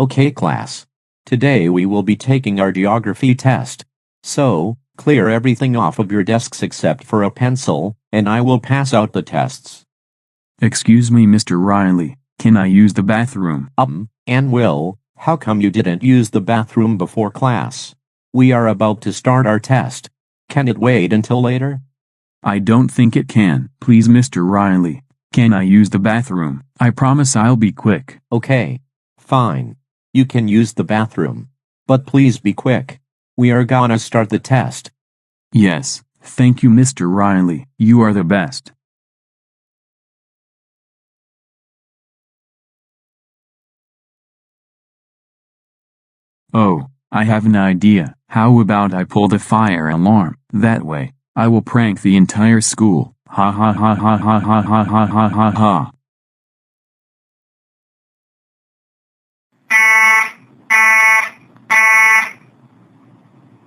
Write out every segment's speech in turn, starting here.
Okay class. Today we will be taking our geography test. So, clear everything off of your desks except for a pencil, and I will pass out the tests. Excuse me, Mr. Riley, can I use the bathroom? Anwyll, how come you didn't use the bathroom before class? We are about to start our test. Can it wait until later? I don't think it can. Please, Mr. Riley, can I use the bathroom? I promise I'll be quick. Okay. Fine. You can use the bathroom. But please be quick. We are gonna start the test. Yes, thank you, Mr. Riley. You are the best. Oh, I have an idea. How about I pull the fire alarm? That way, I will prank the entire school. Ha ha ha ha ha ha ha ha ha ha ha.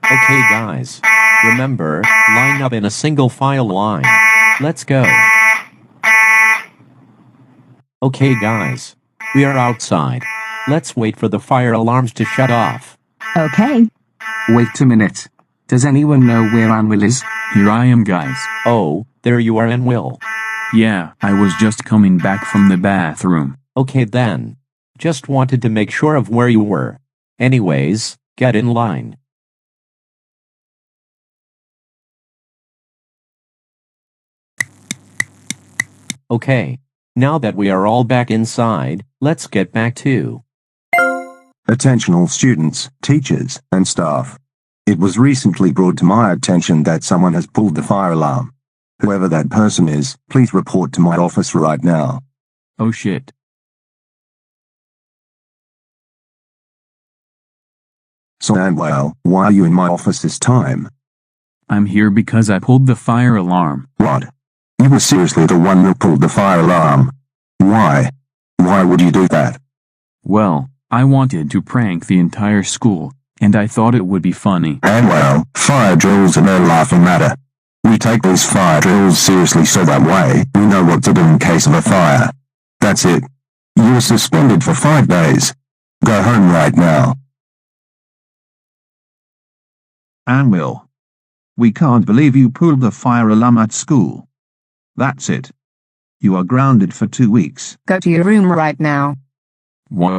Okay guys. Remember, line up in a single file line. Let's go. Okay guys. We are outside. Let's wait for the fire alarms to shut off. Okay. Wait a minute. Does anyone know where Anwyll is? Here I am, guys. Oh, there you are, Anwyll. Yeah, I was just coming back from the bathroom. Okay then. Just wanted to make sure of where you were. Anyways, get in line. Okay. Now that we are all back inside, let's get back to Attention all students, teachers, and staff. It was recently brought to my attention that someone has pulled the fire alarm. Whoever that person is, please report to my office right now. Oh shit. So Anwyll, why are you in my office this time? I'm here because I pulled the fire alarm. What? You were seriously the one who pulled the fire alarm? Why? Why would you do that? Well, I wanted to prank the entire school, and I thought it would be funny. Anwyll, fire drills are no laughing matter. We take these fire drills seriously so that way we know what to do in case of a fire. That's it. You are suspended for 5 days. Go home right now. Anwyll. We can't believe you pulled the fire alarm at school. That's it. You are grounded for 2 weeks. Go to your room right now. What?